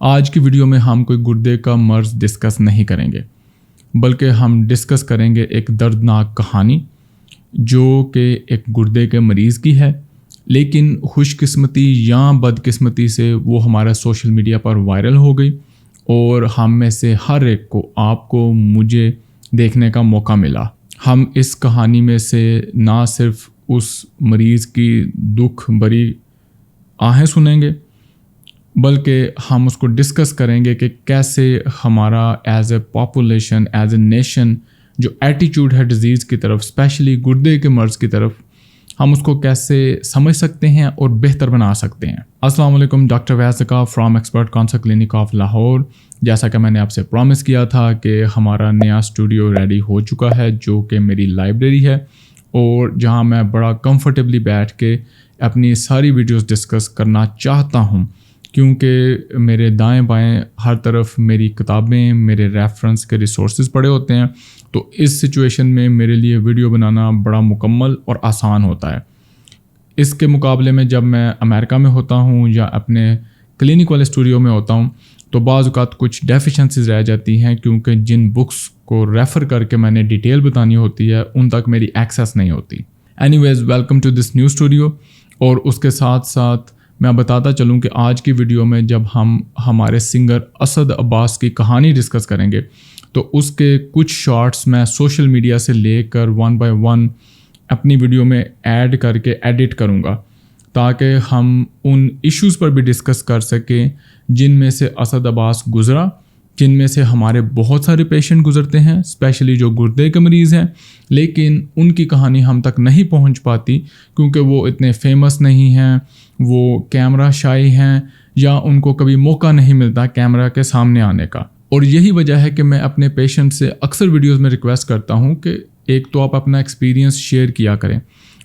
آج کی ویڈیو میں ہم کوئی گردے کا مرض ڈسکس نہیں کریں گے، بلکہ ہم ڈسکس کریں گے ایک دردناک کہانی جو کہ ایک گردے کے مریض کی ہے، لیکن خوش قسمتی یا بد قسمتی سے وہ ہمارا سوشل میڈیا پر وائرل ہو گئی اور ہم میں سے ہر ایک کو، آپ کو، مجھے دیکھنے کا موقع ملا۔ ہم اس کہانی میں سے نہ صرف اس مریض کی دکھ بھری آہیں سنیں گے، بلکہ ہم اس کو ڈسکس کریں گے کہ کیسے ہمارا as a population, as a nation جو ایٹیٹیوڈ ہے ڈیزیز کی طرف، اسپیشلی گردے کے مرض کی طرف، ہم اس کو کیسے سمجھ سکتے ہیں اور بہتر بنا سکتے ہیں۔ السلام علیکم، doctor Waiz Zaka from expert cancer clinic of Lahore. جیسا کہ میں نے آپ سے پرومس کیا تھا کہ ہمارا نیا اسٹوڈیو ریڈی ہو چکا ہے، جو کہ میری لائبریری ہے اور جہاں میں بڑا کمفرٹیبلی بیٹھ کے اپنی ساری ویڈیوز ڈسکس کرنا چاہتا ہوں، کیونکہ میرے دائیں بائیں ہر طرف میری کتابیں، میرے ریفرنس کے ریسورسز پڑے ہوتے ہیں، تو اس سچویشن میں میرے لیے ویڈیو بنانا بڑا مکمل اور آسان ہوتا ہے۔ اس کے مقابلے میں جب میں امریکہ میں ہوتا ہوں یا اپنے کلینک والے اسٹوڈیو میں ہوتا ہوں تو بعض اوقات کچھ ڈیفیشنسیز رہ جاتی ہیں، کیونکہ جن بکس کو ریفر کر کے میں نے ڈیٹیل بتانی ہوتی ہے ان تک میری ایکسیس نہیں ہوتی۔ Anyways, welcome to this new studio. اور اس کے ساتھ ساتھ میں بتاتا چلوں کہ آج کی ویڈیو میں جب ہم ہمارے سنگر اسد عباس کی کہانی ڈسکس کریں گے تو اس کے کچھ شارٹس میں سوشل میڈیا سے لے کر 1 by 1 اپنی ویڈیو میں ایڈ کر کے ایڈٹ کروں گا، تاکہ ہم ان ایشوز پر بھی ڈسکس کر سکیں جن میں سے اسد عباس گزرا، جن میں سے ہمارے بہت سارے پیشنٹ گزرتے ہیں، اسپیشلی جو گردے کے مریض ہیں، لیکن ان کی کہانی ہم تک نہیں پہنچ پاتی کیونکہ وہ اتنے فیمس نہیں ہیں، وہ کیمرہ شائی ہیں، یا ان کو کبھی موقع نہیں ملتا کیمرہ کے سامنے آنے کا۔ اور یہی وجہ ہے کہ میں اپنے پیشنٹ سے اکثر ویڈیوز میں ریکویسٹ کرتا ہوں کہ ایک تو آپ اپنا ایکسپیرینس شیئر کیا کریں،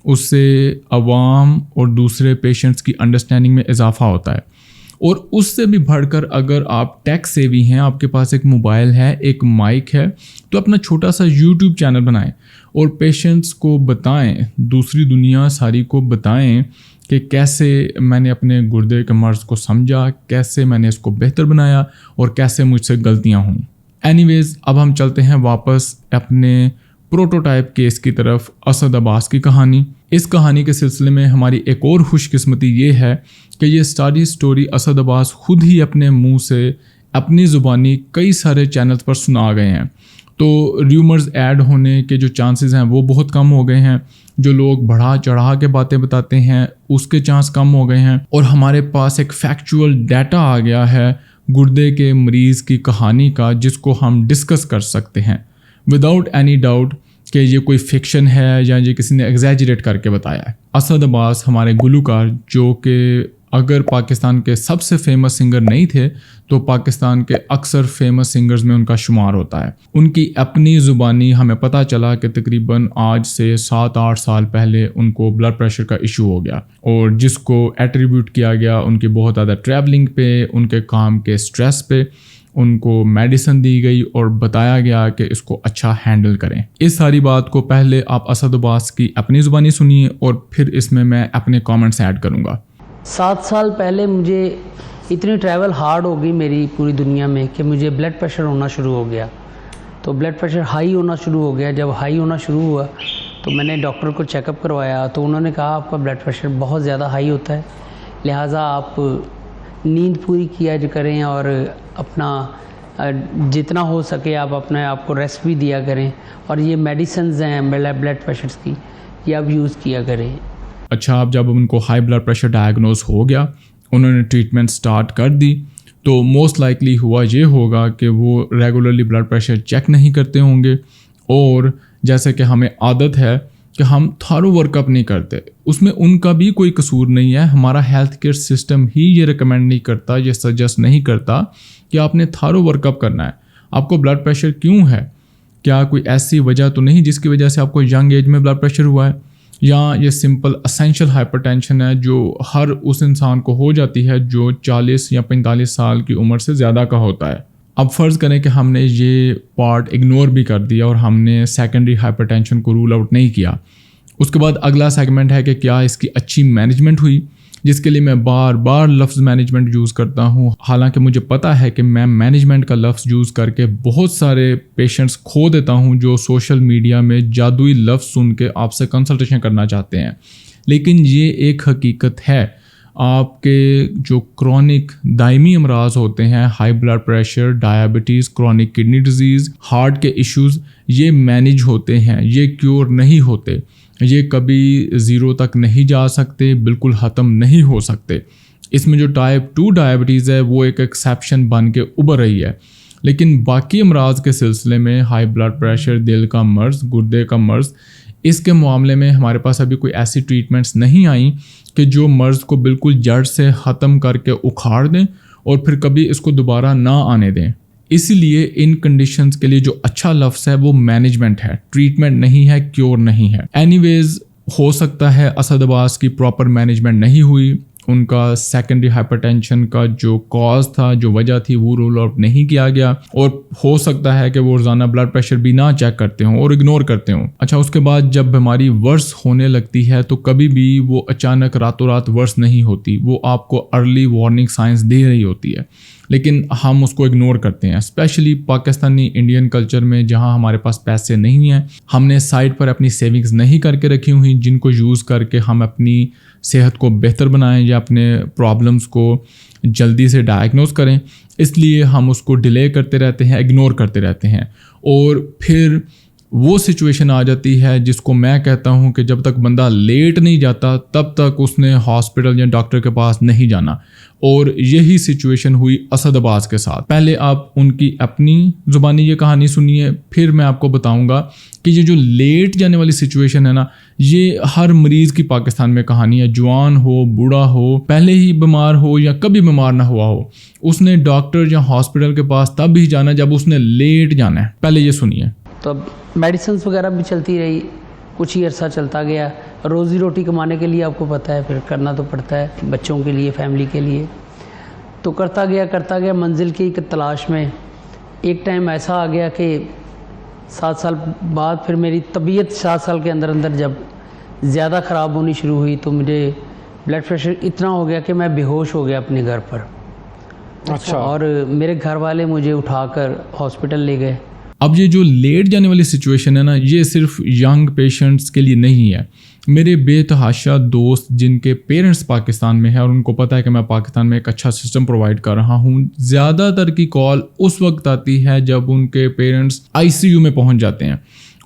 اس سے عوام اور دوسرے پیشنٹس کی انڈرسٹینڈنگ میں اضافہ ہوتا ہے، اور اس سے بھی بڑھ کر اگر آپ ٹیک سیوی ہیں، آپ کے پاس ایک موبائل ہے، ایک مائک ہے، تو اپنا چھوٹا سا یوٹیوب چینل بنائیں اور پیشنٹس کو بتائیں، دوسری دنیا ساری کو بتائیں کہ کیسے میں نے اپنے گردے کے مرض کو سمجھا، کیسے میں نے اس کو بہتر بنایا اور کیسے مجھ سے غلطیاں ہوں۔ اینی ویز، اب ہم چلتے ہیں واپس اپنے پروٹوٹائپ کیس کی طرف، اسد عباس کی کہانی۔ اس کہانی کے سلسلے میں ہماری ایک اور خوش قسمتی یہ ہے کہ یہ ساری سٹوری اسد عباس خود ہی اپنے منہ سے اپنی زبانی کئی سارے چینلز پر سنا گئے ہیں، تو ریومرز ایڈ ہونے کے جو چانسز ہیں وہ بہت کم ہو گئے ہیں، جو لوگ بڑھا چڑھا کے باتیں بتاتے ہیں اس کے چانس کم ہو گئے ہیں، اور ہمارے پاس ایک فیکچول ڈیٹا آ گیا ہے گردے کے مریض کی کہانی کا، جس کو ہم ڈسکس کر سکتے ہیں وداؤٹ اینی ڈاؤٹ کہ یہ کوئی فکشن ہے یا یہ کسی نے ایگزیجریٹ کر کے بتایا ہے۔ اسد عباس ہمارے گلوکار، جو کہ اگر پاکستان کے سب سے فیمس سنگر نہیں تھے تو پاکستان کے اکثر فیمس سنگرز میں ان کا شمار ہوتا ہے۔ ان کی اپنی زبانی ہمیں پتہ چلا کہ تقریباً آج سے 7-8 سال پہلے ان کو بلڈ پریشر کا ایشو ہو گیا، اور جس کو ایٹریبیوٹ کیا گیا ان کی بہت زیادہ ٹریولنگ پہ، ان کے کام کے سٹریس پہ۔ ان کو میڈیسن دی گئی اور بتایا گیا کہ اس کو اچھا ہینڈل کریں۔ اس ساری بات کو پہلے آپ اسد عباس کی اپنی زبانی سنیے اور پھر اس میں اپنے کامنٹس ایڈ کروں گا۔ 7 سال پہلے مجھے اتنی ٹریول ہارڈ ہو گئی میری پوری دنیا میں کہ مجھے بلڈ پریشر ہونا شروع ہو گیا۔ تو بلڈ پریشر ہائی ہونا شروع ہو گیا۔ جب ہائی ہونا شروع ہوا تو میں نے ڈاکٹر کو چیک اپ کروایا، تو انہوں نے کہا آپ کا بلڈ پریشر بہت زیادہ ہائی ہوتا ہے، لہٰذا آپ نیند پوری کیا کریں اور اپنا جتنا ہو سکے آپ اپنے آپ کو ریسٹ بھی دیا کریں، اور یہ میڈیسنز ہیں بلڈ پریشرز کی، یہ آپ یوز کیا کریں۔ اچھا، اب جب ان کو ہائی بلڈ پریشر ڈائگنوز ہو گیا، انہوں نے ٹریٹمنٹ سٹارٹ کر دی، تو موسٹ لائکلی ہوا یہ ہوگا کہ وہ ریگولرلی بلڈ پریشر چیک نہیں کرتے ہوں گے، اور جیسے کہ ہمیں عادت ہے کہ ہم تھارو ورک اپ نہیں کرتے، اس میں ان کا بھی کوئی قصور نہیں ہے۔ ہمارا ہیلتھ کیئر سسٹم ہی یہ ریکمینڈ نہیں کرتا، یہ سجیسٹ نہیں کرتا کہ آپ نے تھارو ورک اپ کرنا ہے۔ آپ کو بلڈ پریشر کیوں ہے؟ کیا کوئی ایسی وجہ تو نہیں جس کی وجہ سے آپ کو ینگ ایج میں بلڈ پریشر ہوا ہے، یا یہ سمپل اسینشل ہائپر ٹینشن ہے جو ہر اس انسان کو ہو جاتی ہے جو 40 یا 45 سال کی عمر سے زیادہ کا ہوتا ہے۔ اب فرض کریں کہ ہم نے یہ پارٹ اگنور بھی کر دیا اور ہم نے سیکنڈری ہائپر ٹینشن کو رول آؤٹ نہیں کیا، اس کے بعد اگلا سیگمنٹ ہے کہ کیا اس کی اچھی مینجمنٹ ہوئی، جس کے لیے میں بار بار لفظ مینجمنٹ یوز کرتا ہوں، حالانکہ مجھے پتہ ہے کہ میں مینجمنٹ کا لفظ یوز کر کے بہت سارے پیشنٹس کھو دیتا ہوں جو سوشل میڈیا میں جادوئی لفظ سن کے آپ سے کنسلٹیشن کرنا چاہتے ہیں. لیکن یہ ایک حقیقت ہے، آپ کے جو کرونک دائمی امراض ہوتے ہیں، high blood pressure, diabetes, chronic kidney disease, heart کے ایشوز، یہ مینیج ہوتے ہیں، یہ کیور نہیں ہوتے، یہ کبھی زیرو تک نہیں جا سکتے، بالکل ختم نہیں ہو سکتے. اس میں جو ٹائپ 2 ڈائبٹیز ہے وہ ایک ایکسیپشن بن کے ابھر رہی ہے، لیکن باقی امراض کے سلسلے میں ہائی بلڈ پریشر، دل کا مرض، گردے کا مرض، اس کے معاملے میں ہمارے پاس ابھی کوئی ایسی ٹریٹمنٹس نہیں آئیں کہ جو مرض کو بالکل جڑ سے ختم کر کے اکھاڑ دیں اور پھر کبھی اس کو دوبارہ نہ آنے دیں. اسی لیے ان کنڈیشنز کے لیے جو اچھا لفظ ہے وہ مینجمنٹ ہے، ٹریٹمنٹ نہیں ہے، کیور نہیں ہے. اینی ویز ہو سکتا ہے اسد عباس کی پراپر مینجمنٹ نہیں ہوئی، ان کا سیکنڈری ہائپر ٹینشن کا جو کاز تھا، جو وجہ تھی، وہ رول آؤٹ نہیں کیا گیا، اور ہو سکتا ہے کہ وہ روزانہ بلڈ پریشر بھی نہ چیک کرتے ہوں اور اگنور کرتے ہوں. اچھا، اس کے بعد جب بیماری ورس ہونے لگتی ہے تو کبھی بھی وہ اچانک راتوں رات ورس نہیں ہوتی، وہ آپ کو ارلی وارننگ سائنس دے رہی ہوتی ہے، لیکن ہم اس کو اگنور کرتے ہیں. اسپیشلی پاکستانی انڈین کلچر میں جہاں ہمارے پاس پیسے نہیں ہیں، ہم نے سائڈ پر اپنی سیونگز نہیں کر کے رکھی ہوئی جن کو یوز کر کے ہم اپنی صحت کو بہتر بنائیں یا اپنے پرابلمس کو جلدی سے ڈائگنوز کریں. اس لیے ہم اس کو ڈیلے کرتے رہتے ہیں، اگنور کرتے رہتے ہیں، اور پھر وہ سچویشن آ جاتی ہے جس کو میں کہتا ہوں کہ جب تک بندہ لیٹ نہیں جاتا تب تک اس نے ہاسپٹل یا ڈاکٹر کے پاس نہیں جانا. اور یہی سچویشن ہوئی اسد عباس کے ساتھ. پہلے آپ ان کی اپنی زبانی یہ کہانی سنیے، پھر میں آپ کو بتاؤں گا کہ یہ جو لیٹ جانے والی سچویشن ہے نا، یہ ہر مریض کی پاکستان میں کہانی ہے. جوان ہو، بوڑھا ہو، پہلے ہی بیمار ہو یا کبھی بیمار نہ ہوا ہو، اس نے ڈاکٹر یا ہاسپٹل کے پاس تب ہی جانا جب اس نے لیٹ جانا ہے. پہلے یہ سنیے. تو اب میڈیسنس وغیرہ بھی چلتی رہی، کچھ ہی عرصہ چلتا گیا. روزی روٹی کمانے کے لیے آپ کو پتہ ہے پھر کرنا تو پڑتا ہے، بچوں کے لیے، فیملی کے لیے. تو کرتا گیا منزل کی ایک تلاش میں. ایک ٹائم ایسا آ گیا کہ 7 سال بعد پھر میری طبیعت 7 سال کے اندر جب زیادہ خراب ہونی شروع ہوئی تو مجھے بلڈ پریشر اتنا ہو گیا کہ میں بے ہوش ہو گیا اپنے گھر پر. اچھا. اور میرے گھر والے مجھے اٹھا کر ہاسپٹل لے گئے. اب یہ جو لیٹ جانے والی سچویشن ہے نا، یہ صرف ینگ پیشنٹس کے لیے نہیں ہے. میرے بے تحاشا دوست جن کے پیرنٹس پاکستان میں ہیں اور ان کو پتہ ہے کہ میں پاکستان میں ایک اچھا سسٹم پرووائڈ کر رہا ہوں، زیادہ تر کی کال اس وقت آتی ہے جب ان کے پیرنٹس ICU میں پہنچ جاتے ہیں،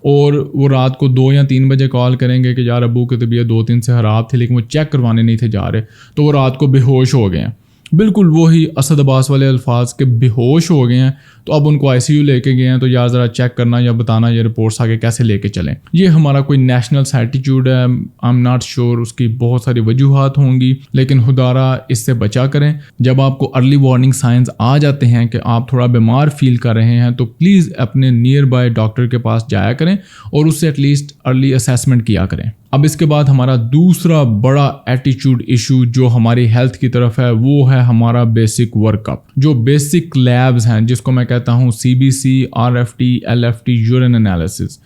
اور وہ رات کو 2 یا 3 بجے کال کریں گے کہ یار ابو کی طبیعت 2-3 سے خراب تھی لیکن وہ چیک کروانے نہیں تھے جا رہے، تو وہ رات کو بے ہوش ہو گئے ہیں. بالکل وہی اسد عباس والے الفاظ کے بے ہوش ہو گئے ہیں. تو اب ان کو ICU لے کے گئے ہیں، تو یار ذرا چیک کرنا یا بتانا یہ رپورٹس آگے کیسے لے کے چلیں. یہ ہمارا کوئی نیشنل ایٹیٹیوڈ ہے، آئی ایم ناٹ شیور، اس کی بہت ساری وجوہات ہوں گی، لیکن خدارا اس سے بچا کریں. جب آپ کو ارلی وارننگ سائنس آ جاتے ہیں کہ آپ تھوڑا بیمار فیل کر رہے ہیں تو پلیز اپنے نیئر بائی ڈاکٹر کے پاس جایا کریں اور اس سے ایٹ لیسٹ ارلی اسیسمنٹ کیا کریں. اب اس کے بعد ہمارا دوسرا بڑا ایٹیٹیوڈ ایشو جو ہماری ہیلتھ کی طرف ہے وہ ہے ہمارا بیسک ورک اپ. جو بیسک لیبز ہیں جس کو میں کہتا ہوں CBC، RFT، LFT، urine analysis,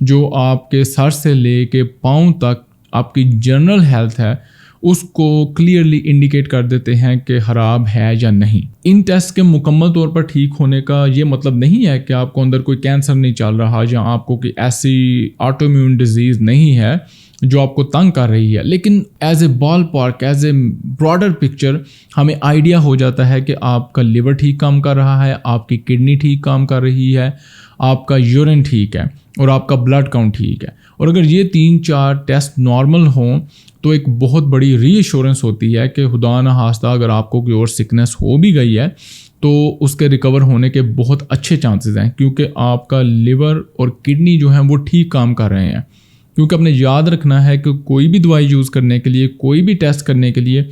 جو آپ کے سر سے لے کے پاؤں تک آپ کی جنرل ہیلتھ ہے اس کو کلیئرلی انڈیکیٹ کر دیتے ہیں کہ خراب ہے یا نہیں. ان ٹیسٹ کے مکمل طور پر ٹھیک ہونے کا یہ مطلب نہیں ہے کہ آپ کو اندر کوئی کینسر نہیں چل رہا یا آپ کو کوئی ایسی آٹو امیون ڈیزیز نہیں ہے جو آپ کو تنگ کر رہی ہے، لیکن as a ball park, as a broader picture ہمیں آئیڈیا ہو جاتا ہے کہ آپ کا لیور ٹھیک کام کر رہا ہے، آپ کی کڈنی ٹھیک کام کر رہی ہے، آپ کا یورین ٹھیک ہے اور آپ کا بلڈ کاؤنٹ ٹھیک ہے. اور اگر یہ 3-4 ٹیسٹ نارمل ہوں تو ایک بہت بڑی ری ایشورنس ہوتی ہے کہ خدا نہ خواستہ اگر آپ کو کوئی اور سکنس ہو بھی گئی ہے تو اس کے ریکور ہونے کے بہت اچھے چانسز ہیں، کیونکہ آپ کا لیور اور کڈنی جو ہیں وہ ٹھیک کام کر رہے ہیں. کیونکہ آپ نے یاد رکھنا ہے کہ کوئی بھی دوائی یوز کرنے کے لیے، کوئی بھی ٹیسٹ کرنے کے لیے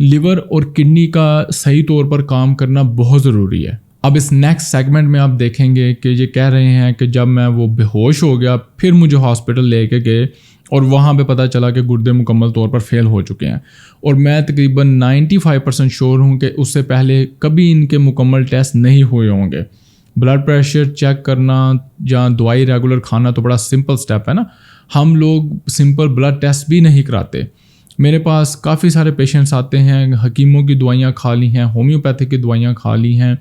لیور اور کڈنی کا صحیح طور پر کام کرنا بہت ضروری ہے. اب اس نیکسٹ سیگمنٹ میں آپ دیکھیں گے کہ یہ کہہ رہے ہیں کہ جب میں وہ بے ہوش ہو گیا پھر مجھے ہاسپٹل لے کے گئے اور وہاں پہ پتہ چلا کہ گردے مکمل طور پر فیل ہو چکے ہیں، اور میں تقریباً 95% شیور ہوں کہ اس سے پہلے کبھی ان کے مکمل ٹیسٹ نہیں ہوئے ہوں گے. بلڈ پریشر چیک کرنا یا دوائی ریگولر کھانا تو بڑا سمپل سٹیپ ہے نا. ہم لوگ سمپل بلڈ ٹیسٹ بھی نہیں کراتے. میرے پاس کافی سارے پیشنٹس آتے ہیں، حکیموں کی دوائیاں کھا لی ہیں، ہومیوپیتھی کی دوائیاں کھا لی ہیں،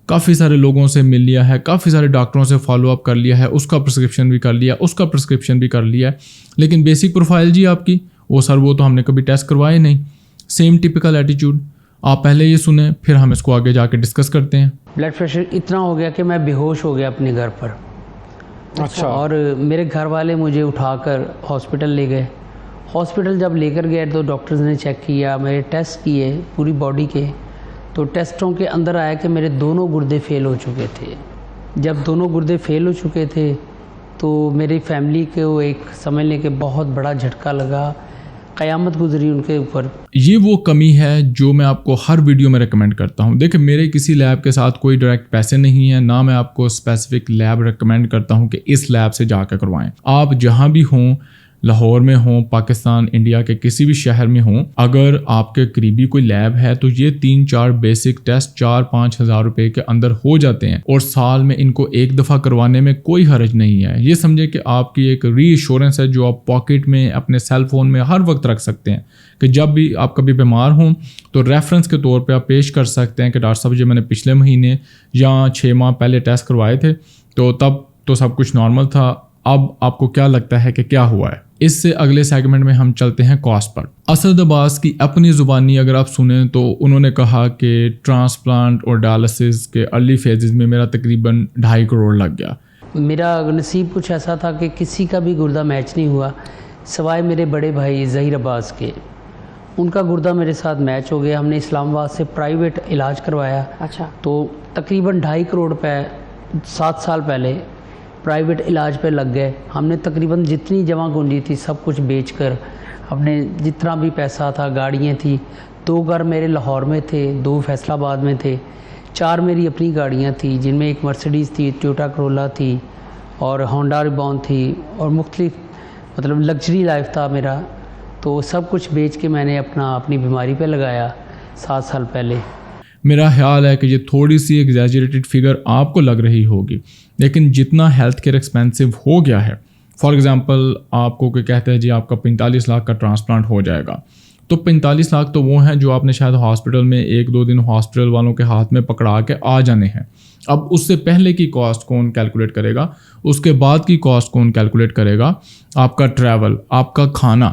کافی سارے لوگوں سے مل لیا ہے، کافی سارے ڈاکٹروں سے فالو اپ کر لیا ہے، اس کا پرسکرپشن بھی کر لیا، اس کا پرسکرپشن بھی کر لیا ہے، لیکن بیسک پروفائل جی آپ کی وہ تو ہم نے کبھی ٹیسٹ کروائے نہیں. Same typical attitude. آپ پہلے یہ سنیں، پھر ہم اس کو آگے جا کے ڈسکس کرتے ہیں. بلڈ پریشر اتنا ہو گیا کہ میں بے ہوش ہو گیا اپنے گھر پر. اچھا. اور میرے گھر والے مجھے اٹھا کر ہاسپٹل لے گئے. ہاسپٹل جب لے کر گئے تو ڈاکٹرز نے چیک کیا، میرے ٹیسٹ کیے پوری باڈی کے، تو ٹیسٹوں کے اندر آیا کہ میرے دونوں گردے فیل ہو چکے تھے. جب دونوں گردے فیل ہو چکے تھے تو میری فیملی کو ایک سمجھ لیں کہ بہت بڑا جھٹکا لگا، قیامت گزری ان کے اوپر. یہ وہ کمی ہے جو میں آپ کو ہر ویڈیو میں ریکمینڈ کرتا ہوں. دیکھیں، میرے کسی لیب کے ساتھ کوئی ڈائریکٹ پیسے نہیں ہیں، نہ میں آپ کو اسپیسیفک لیب ریکمینڈ کرتا ہوں کہ اس لیب سے جا کے کروائیں. آپ جہاں بھی ہوں، لاہور میں ہوں، پاکستان، انڈیا کے کسی بھی شہر میں ہوں، اگر آپ کے قریبی کوئی لیب ہے تو یہ 3-4 بیسک ٹیسٹ 4-5 ہزار روپے کے اندر ہو جاتے ہیں، اور سال میں ان کو ایک دفعہ کروانے میں کوئی حرج نہیں ہے. یہ سمجھے کہ آپ کی ایک ری ایشورنس ہے جو آپ پاکٹ میں اپنے سیل فون میں ہر وقت رکھ سکتے ہیں، کہ جب بھی آپ کبھی بیمار ہوں تو ریفرنس کے طور پہ آپ پیش کر سکتے ہیں کہ ڈاکٹر صاحب، جو میں نے پچھلے مہینے یا 6 ماہ پہلے ٹیسٹ کروائے تھے تو تب تو سب کچھ نارمل تھا، اب آپ کو کیا لگتا ہے کہ کیا ہوا ہے. اس سے اگلے سیگمنٹ میں ہم چلتے ہیں کاسٹ پر. اسد عباس کی اپنی زبانی اگر آپ سنیں تو انہوں نے کہا کہ ٹرانسپلانٹ اور ڈائلسس کے ارلی فیزز میں میرا تقریباً 2.5 کروڑ لگ گیا. میرا نصیب کچھ ایسا تھا کہ کسی کا بھی گردہ میچ نہیں ہوا سوائے میرے بڑے بھائی ظہیر عباس کے. ان کا گردہ میرے ساتھ میچ ہو گیا. ہم نے اسلام آباد سے پرائیویٹ علاج کروایا. اچھا. تو تقریباً 2.5 کروڑ روپے 7 سال پہلے پرائیویٹ علاج پہ لگ گئے. ہم نے تقریباً جتنی جمع گنجی تھی سب کچھ بیچ کر، ہم نے جتنا بھی پیسہ تھا، گاڑیاں تھیں، 2 گھر میرے لاہور میں تھے، 2 فیصل آباد میں تھے، 4 میری اپنی گاڑیاں تھیں جن میں ایک مرسیڈیز تھی، ٹویوٹا کرولا تھی اور ہونڈا ریبون تھی، اور مختلف مطلب لگژری لائف تھا میرا. تو سب کچھ بیچ کے میں نے اپنی بیماری پہ لگایا 7 سال پہلے. میرا خیال ہے کہ یہ تھوڑی سی ایگزیجریٹڈ فگر آپ کو لگ رہی ہوگی، لیکن جتنا ہیلتھ کیئر ایکسپینسو ہو گیا ہے، فار ایگزامپل آپ کو کوئی کہتا ہے جی آپ کا 45 لاکھ کا ٹرانسپلانٹ ہو جائے گا، تو 45 لاکھ تو وہ ہیں جو آپ نے شاید ہاسپٹل میں 1-2 دن ہاسپٹل والوں کے ہاتھ میں پکڑا کے آ جانے ہیں. اب اس سے پہلے کی کاسٹ کون کیلکولیٹ کرے گا، اس کے بعد کی کاسٹ کون کیلکولیٹ کرے گا؟ آپ کا ٹریول، آپ کا کھانا.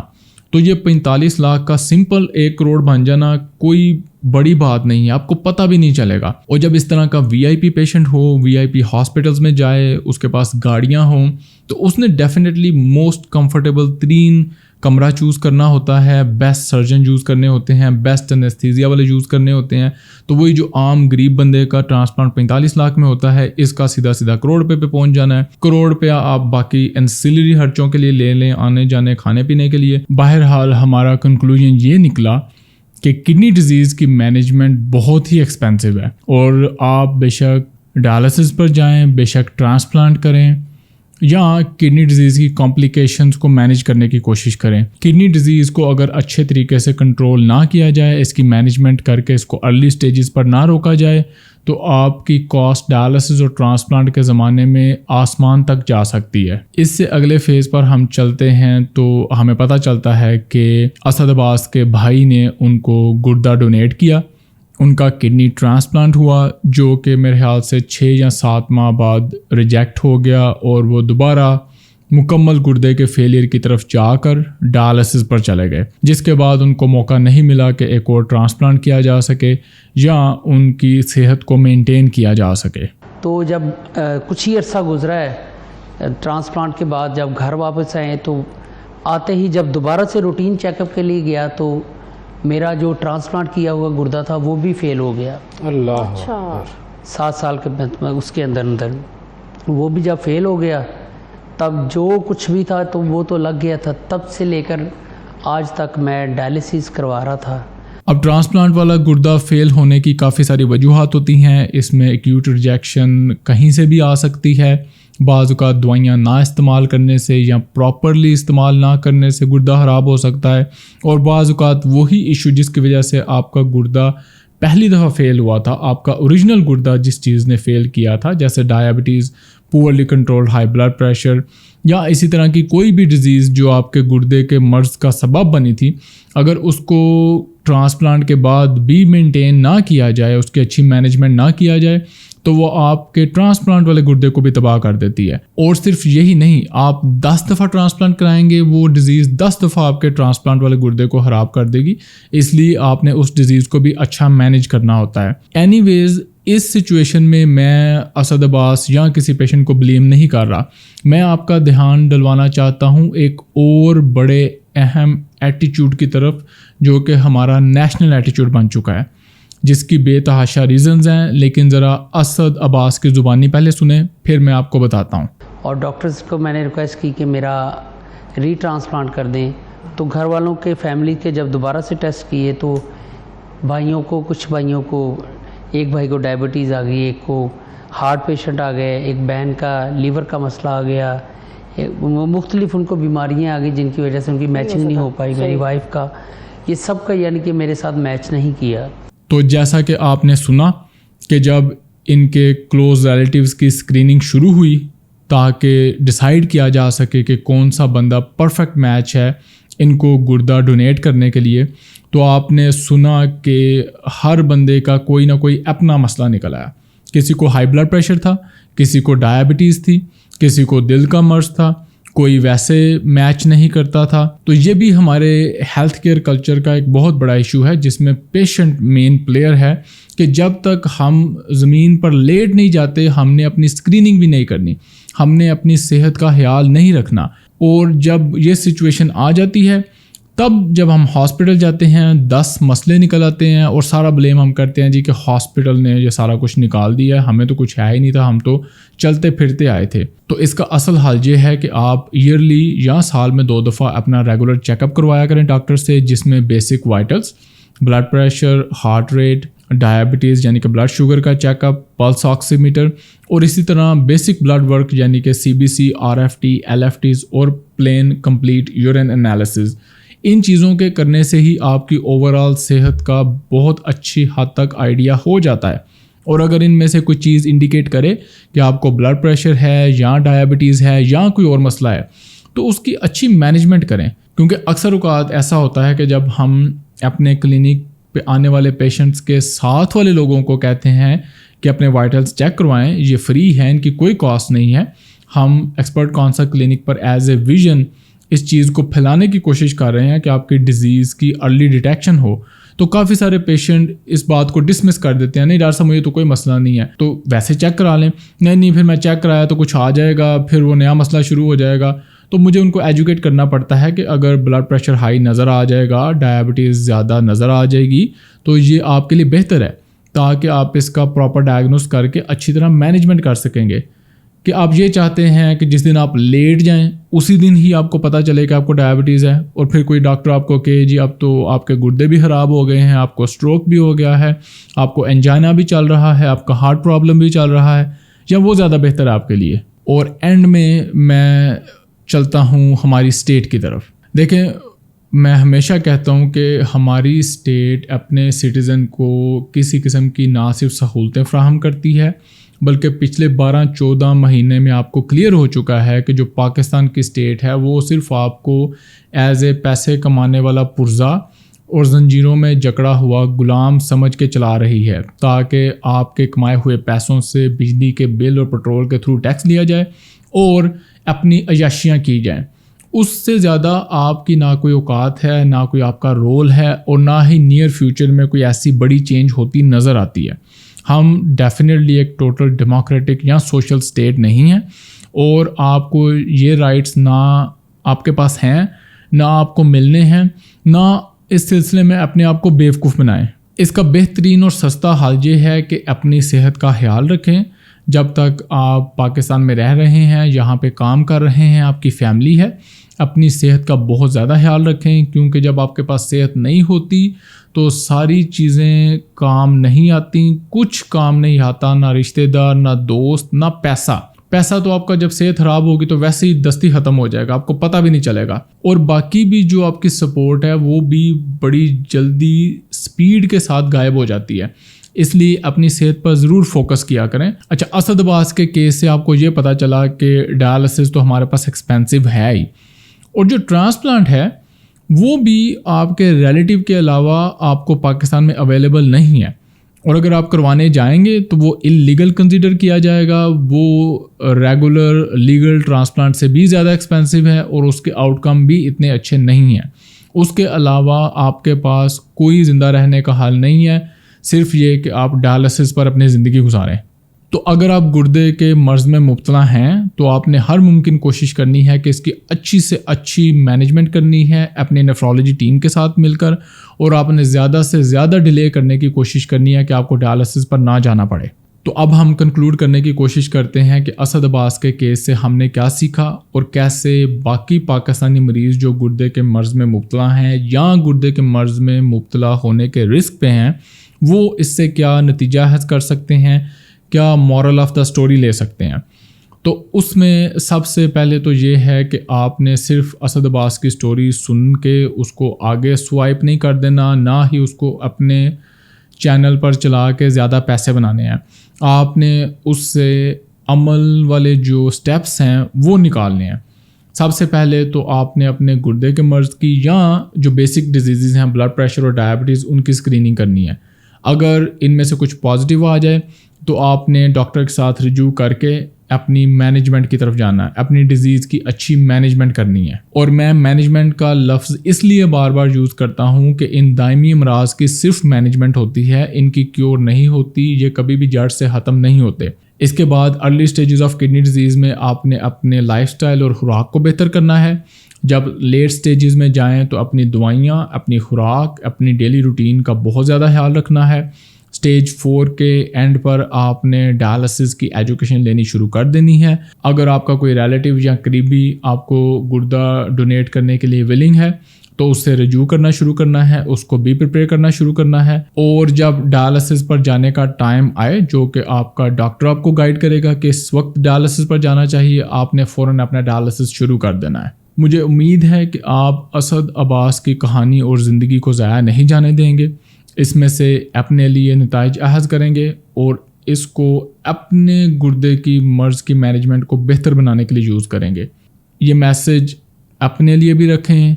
تو یہ 45 لاکھ کا سمپل 1 کروڑ بن جانا کوئی بڑی بات نہیں ہے، آپ کو پتہ بھی نہیں چلے گا. اور جب اس طرح کا VIP پیشنٹ ہو، VIP ہاسپٹلز میں جائے، اس کے پاس گاڑیاں ہوں، تو اس نے ڈیفینیٹلی موسٹ کمفرٹیبل ترین کمرہ چوز کرنا ہوتا ہے، بیسٹ سرجن یوز کرنے ہوتے ہیں، بیسٹ انیستھیزیا والے یوز کرنے ہوتے ہیں. تو وہی جو عام غریب بندے کا ٹرانسپلانٹ 45 لاکھ میں ہوتا ہے، اس کا سیدھا کروڑ روپے پہ پہنچ جانا ہے. کروڑ روپیہ آپ باقی انسیلری خرچوں کے لیے لے لیں، آنے جانے کھانے پینے کے لیے. بہرحال ہمارا کنکلوژن یہ نکلا کہ کڈنی ڈیزیز کی مینجمنٹ بہت ہی ایکسپینسو ہے، اور آپ بے شک ڈائلسس پر جائیں، بے شک ٹرانسپلانٹ کریں، یا کڈنی ڈیزیز کی کمپلیکیشنز کو مینیج کرنے کی کوشش کریں. کڈنی ڈیزیز کو اگر اچھے طریقے سے کنٹرول نہ کیا جائے، اس کی مینجمنٹ کر کے اس کو ارلی سٹیجز پر نہ روکا جائے، تو آپ کی کاسٹ ڈائلسس اور ٹرانسپلانٹ کے زمانے میں آسمان تک جا سکتی ہے. اس سے اگلے فیز پر ہم چلتے ہیں تو ہمیں پتہ چلتا ہے کہ اسد عباس کے بھائی نے ان کو گردہ ڈونیٹ کیا، ان کا کڈنی ٹرانسپلانٹ ہوا، جو کہ میرے خیال سے 6 یا 7 ماہ بعد ریجیکٹ ہو گیا، اور وہ دوبارہ مکمل گردے کے فیلئر کی طرف جا کر ڈائلسس پر چلے گئے، جس کے بعد ان کو موقع نہیں ملا کہ ایک اور ٹرانسپلانٹ کیا جا سکے یا ان کی صحت کو مینٹین کیا جا سکے. تو جب کچھ ہی عرصہ گزرا ہے ٹرانسپلانٹ کے بعد، جب گھر واپس آئے تو آتے ہی جب دوبارہ سے روٹین چیک اپ کے لیے گیا تو میرا جو ٹرانسپلانٹ کیا ہوا گردہ تھا وہ بھی فیل ہو گیا. اللہ. اچھا. 7 سال کے اس کے اندر وہ بھی جب فیل ہو گیا، تب جو کچھ بھی تھا تو وہ تو لگ گیا تھا. تب سے لے کر آج تک میں ڈائلسس کروا رہا تھا. اب ٹرانسپلانٹ والا گردہ فیل ہونے کی کافی ساری وجوہات ہوتی ہیں. اس میں ایکیوٹ ریجیکشن کہیں سے بھی آ سکتی ہے، بعض اوقات دوائیاں نہ استعمال کرنے سے یا پراپرلی استعمال نہ کرنے سے گردہ خراب ہو سکتا ہے، اور بعض اوقات وہی ایشو جس کی وجہ سے آپ کا گردہ پہلی دفعہ فیل ہوا تھا، آپ کا اوریجنل گردہ جس چیز نے فیل کیا تھا، جیسے diabetes, poorly control high blood pressure, یا اسی طرح کی کوئی بھی ڈیزیز جو آپ کے گردے کے مرض کا سبب بنی تھی، اگر اس کو ٹرانسپلانٹ کے بعد بھی مینٹین نہ کیا جائے، اس کی اچھی مینجمنٹ نہ کیا جائے، تو وہ آپ کے ٹرانسپلانٹ والے گردے کو بھی تباہ کر دیتی ہے۔ اور صرف یہی نہیں، آپ 10 دفعہ ٹرانسپلانٹ کرائیں گے، وہ ڈیزیز 10 دفعہ آپ کے ٹرانسپلانٹ والے گردے کو خراب کر دے گی، اس لیے آپ نے اس ڈیزیز کو بھی اچھا مینیج کرنا ہوتا ہے۔ اینی ویز اس سچویشن میں اسد عباس یا کسی پیشنٹ کو بلیم نہیں کر رہا، میں آپ کا دھیان ڈلوانا چاہتا ہوں ایک اور بڑے اہم ایٹیچیوڈ کی طرف، جو کہ ہمارا نیشنل ایٹیچیوڈ بن چکا ہے، جس کی بے تحاشا ریزنز ہیں، لیکن ذرا اسد عباس کی زبانی پہلے سنیں، پھر میں آپ کو بتاتا ہوں۔ اور ڈاکٹرز کو میں نے ریکویسٹ کی کہ میرا ری ٹرانسپلانٹ کر دیں، تو گھر والوں کے فیملی کے جب دوبارہ سے ٹیسٹ کیے تو کچھ بھائیوں کو، ایک بھائی کو ڈائبٹیز آ گئی، ایک کو ہارٹ پیشنٹ آ گئے، ایک بہن کا لیور کا مسئلہ آ گیا، مختلف ان کو بیماریاں آ گئی جن کی وجہ سے ان کی میچنگ نہیں ہو پائی۔ میری وائف کا یہ سب کا یعنی کہ میرے ساتھ میچ نہیں کیا۔ تو جیسا کہ آپ نے سنا کہ جب ان کے کلوز ریلیٹیوز کی اسکریننگ شروع ہوئی تاکہ ڈیسائیڈ کیا جا سکے کہ کون سا بندہ پرفیکٹ میچ ہے ان کو گردہ ڈونیٹ کرنے کے لیے، تو آپ نے سنا کہ ہر بندے کا کوئی نہ کوئی اپنا مسئلہ نکل آیا۔ کسی کو ہائی بلڈ پریشر تھا، کسی کو ڈائبٹیز تھی، کسی کو دل کا مرض تھا، کوئی ویسے میچ نہیں کرتا تھا۔ تو یہ بھی ہمارے ہیلتھ کیئر کلچر کا ایک بہت بڑا ایشو ہے، جس میں پیشنٹ مین پلیئر ہے کہ جب تک ہم زمین پر لیٹ نہیں جاتے، ہم نے اپنی اسکریننگ بھی نہیں کرنی، ہم نے اپنی صحت کا خیال نہیں رکھنا۔ اور جب یہ سچویشن آ جاتی ہے، تب جب ہم ہاسپٹل جاتے ہیں 10 مسئلے نکل آتے ہیں اور سارا بلیم ہم کرتے ہیں جی کہ ہاسپٹل نے یہ سارا کچھ نکال دیا ہے، ہمیں تو کچھ ہے ہی نہیں تھا، ہم تو چلتے پھرتے آئے تھے۔ تو اس کا اصل حل یہ ہے کہ آپ ایئرلی یا سال میں 2 دفعہ اپنا ریگولر چیک اپ کروایا کریں ڈاکٹر سے، جس میں basic vitals, blood pressure, heart rate, diabetes یعنی کہ بلڈ شوگر کا check up, pulse oximeter, اور اسی طرح بیسک بلڈ ورک یعنی کہ CBC، RFT، LFTs اور پلین کمپلیٹ یورین انالیسز۔ ان چیزوں کے کرنے سے ہی آپ کی اوور آل صحت کا بہت اچھی حد تک آئیڈیا ہو جاتا ہے۔ اور اگر ان میں سے کوئی چیز انڈیکیٹ کرے کہ آپ کو بلڈ پریشر ہے یا ڈائبٹیز ہے یا کوئی اور مسئلہ ہے، تو اس کی اچھی مینجمنٹ کریں، کیونکہ اکثر اوقات ایسا ہوتا ہے کہ جب ہم اپنے کلینک پہ آنے والے پیشنٹس کے ساتھ والے لوگوں کو کہتے ہیں کہ اپنے وائٹلس چیک کروائیں، یہ فری ہے، ان کی کوئی کاسٹ نہیں ہے، ہم ایکسپرٹ کونسا کلینک پر ایز اے ویژن اس چیز کو پھیلانے کی کوشش کر رہے ہیں کہ آپ کی ڈیزیز کی ارلی ڈیٹیکشن ہو، تو کافی سارے پیشنٹ اس بات کو ڈسمس کر دیتے ہیں، نہیں ڈاکٹر صاحب مجھے تو کوئی مسئلہ نہیں ہے، تو ویسے چیک کرا لیں، نہیں پھر میں چیک کرایا تو کچھ آ جائے گا، پھر وہ نیا مسئلہ شروع ہو جائے گا۔ تو مجھے ان کو ایجوکیٹ کرنا پڑتا ہے کہ اگر بلڈ پریشر ہائی نظر آ جائے گا، ڈائبٹیز زیادہ نظر آ جائے گی، تو یہ آپ کے لیے بہتر ہے، تاکہ آپ اس کا پراپر ڈائگنوز کر کے اچھی طرح مینجمنٹ کر سکیں گے۔ کہ آپ یہ چاہتے ہیں کہ جس دن آپ لیٹ جائیں اسی دن ہی آپ کو پتہ چلے کہ آپ کو ڈائبٹیز ہے، اور پھر کوئی ڈاکٹر آپ کو کہ جی اب تو آپ کے گردے بھی خراب ہو گئے ہیں، آپ کو اسٹروک بھی ہو گیا ہے، آپ کو انجائنا بھی چل رہا ہے، آپ کا ہارٹ پرابلم بھی چل رہا ہے، یا وہ زیادہ بہتر ہے آپ کے لیے۔ اور اینڈ میں چلتا ہوں ہماری اسٹیٹ کی طرف۔ دیکھیں، میں ہمیشہ کہتا ہوں کہ ہماری اسٹیٹ اپنے سٹیزن کو کسی قسم کی نہ صرف سہولتیں فراہم کرتی ہے، بلکہ پچھلے 12-14 مہینے میں آپ کو کلیئر ہو چکا ہے کہ جو پاکستان کی اسٹیٹ ہے وہ صرف آپ کو ایز اے پیسے کمانے والا پرزا اور زنجیروں میں جکڑا ہوا غلام سمجھ کے چلا رہی ہے، تاکہ آپ کے کمائے ہوئے پیسوں سے بجلی کے بل اور پیٹرول کے تھرو ٹیکس لیا جائے اور اپنی عیاشیاں کی جائیں۔ اس سے زیادہ آپ کی نہ کوئی اوقات ہے، نہ کوئی آپ کا رول ہے، اور نہ ہی نیئر فیوچر میں کوئی ایسی بڑی چینج ہوتی نظر آتی ہے۔ ہم ڈیفینیٹلی ایک ٹوٹل ڈیموکریٹک یا سوشل اسٹیٹ نہیں ہیں، اور آپ کو یہ رائٹس نہ آپ کے پاس ہیں، نہ آپ کو ملنے ہیں، نہ اس سلسلے میں اپنے آپ کو بیوقوف بنائیں۔ اس کا بہترین اور سستا حل یہ ہے کہ اپنی صحت کا خیال رکھیں۔ جب تک آپ پاکستان میں رہ رہے ہیں، یہاں پہ کام کر رہے ہیں، آپ کی فیملی ہے، اپنی صحت کا بہت زیادہ خیال رکھیں، کیونکہ جب آپ کے پاس صحت نہیں ہوتی تو ساری چیزیں کام نہیں آتی، کچھ کام نہیں آتا، نہ رشتہ دار، نہ دوست، نہ پیسہ تو آپ کا جب صحت خراب ہوگی تو ویسے ہی دستی ختم ہو جائے گا، آپ کو پتہ بھی نہیں چلے گا، اور باقی بھی جو آپ کی سپورٹ ہے وہ بھی بڑی جلدی سپیڈ کے ساتھ غائب ہو جاتی ہے۔ اس لیے اپنی صحت پر ضرور فوکس کیا کریں. اچھا، اسد عباس کے کیس سے آپ کو یہ پتہ چلا کہ ڈائلسس تو ہمارے پاس ایکسپینسو ہے ہی، اور جو ٹرانسپلانٹ ہے وہ بھی آپ کے ریلیٹیو کے علاوہ آپ کو پاکستان میں اویلیبل نہیں ہے، اور اگر آپ کروانے جائیں گے تو وہ اللیگل کنسیڈر کیا جائے گا. وہ ریگولر لیگل ٹرانسپلانٹ سے بھی زیادہ ایکسپینسو ہے اور اس کے آؤٹ کم بھی اتنے اچھے نہیں ہیں. اس کے علاوہ آپ کے پاس کوئی زندہ رہنے کا حل نہیں ہے، صرف یہ کہ آپ ڈائلسس پر اپنی زندگی گزاریں. تو اگر آپ گردے کے مرض میں مبتلا ہیں تو آپ نے ہر ممکن کوشش کرنی ہے کہ اس کی اچھی سے اچھی مینجمنٹ کرنی ہے اپنے نیفرولوجی ٹیم کے ساتھ مل کر، اور آپ نے زیادہ سے زیادہ ڈیلے کرنے کی کوشش کرنی ہے کہ آپ کو ڈائلسس پر نہ جانا پڑے. تو اب ہم کنکلوڈ کرنے کی کوشش کرتے ہیں کہ اسد عباس کے کیس سے ہم نے کیا سیکھا، اور کیسے باقی پاکستانی مریض جو گردے کے مرض میں مبتلا ہیں یا گردے کے مرض میں مبتلا ہونے کے رسک پہ ہیں، وہ اس سے کیا نتیجہ حاصل کر سکتے ہیں، کیا مورل آف دا سٹوری لے سکتے ہیں. تو اس میں سب سے پہلے تو یہ ہے کہ آپ نے صرف اسد عباس کی سٹوری سن کے اس کو آگے سوائپ نہیں کر دینا، نہ ہی اس کو اپنے چینل پر چلا کے زیادہ پیسے بنانے ہیں. آپ نے اس سے عمل والے جو سٹیپس ہیں وہ نکالنے ہیں. سب سے پہلے تو آپ نے اپنے گردے کے مرض کی یا جو بیسک ڈیزیزز ہیں بلڈ پریشر اور ڈائبٹیز، ان کی اسکریننگ کرنی ہے. اگر ان میں سے کچھ پازیٹیو آ جائے تو آپ نے ڈاکٹر کے ساتھ رجوع کر کے اپنی مینجمنٹ کی طرف جانا ہے، اپنی ڈیزیز کی اچھی مینجمنٹ کرنی ہے. اور میں مینجمنٹ کا لفظ اس لیے بار بار یوز کرتا ہوں کہ ان دائمی امراض کی صرف مینجمنٹ ہوتی ہے، ان کی کیور نہیں ہوتی، یہ کبھی بھی جڑ سے ختم نہیں ہوتے. اس کے بعد early stages of kidney disease میں آپ نے اپنے لائف سٹائل اور خوراک کو بہتر کرنا ہے. جب لیٹ سٹیجز میں جائیں تو اپنی دوائیاں، اپنی خوراک، اپنی ڈیلی روٹین کا بہت زیادہ خیال رکھنا ہے. سٹیج 4 کے اینڈ پر آپ نے ڈائلسس کی ایجوکیشن لینی شروع کر دینی ہے. اگر آپ کا کوئی ریلیٹیو یا قریبی آپ کو گردہ ڈونیٹ کرنے کے لیے ولنگ ہے تو اس سے رجوع کرنا شروع کرنا ہے، اس کو بھی پریپیئر کرنا شروع کرنا ہے. اور جب ڈائلسس پر جانے کا ٹائم آئے، جو کہ آپ کا ڈاکٹر آپ کو گائیڈ کرے گا کہ اس وقت ڈائلسس پر جانا چاہیے، آپ نے فوراً اپنا ڈائلسس شروع کر دینا ہے. مجھے امید ہے کہ آپ اسد عباس کی کہانی اور زندگی کو ضائع نہیں جانے دیں گے، اس میں سے اپنے لیے نتائج اخذ کریں گے اور اس کو اپنے گردے کی مرض کی مینجمنٹ کو بہتر بنانے کے لیے یوز کریں گے. یہ میسج اپنے لیے بھی رکھیں،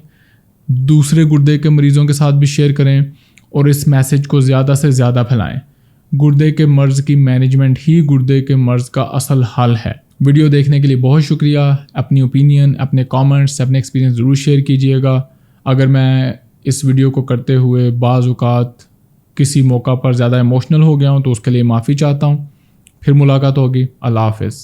دوسرے گردے کے مریضوں کے ساتھ بھی شیئر کریں، اور اس میسج کو زیادہ سے زیادہ پھیلائیں. گردے کے مرض کی مینجمنٹ ہی گردے کے مرض کا اصل حل ہے. ویڈیو دیکھنے کے لیے بہت شکریہ. اپنی اوپینین، اپنے کامنٹس، اپنے ایکسپیرینس ضرور شیئر کیجیے گا. اگر میں اس ویڈیو کو کرتے ہوئے بعض اوقات کسی موقع پر زیادہ ایموشنل ہو گیا ہوں تو اس کے لیے معافی چاہتا ہوں. پھر ملاقات ہوگی. اللہ حافظ.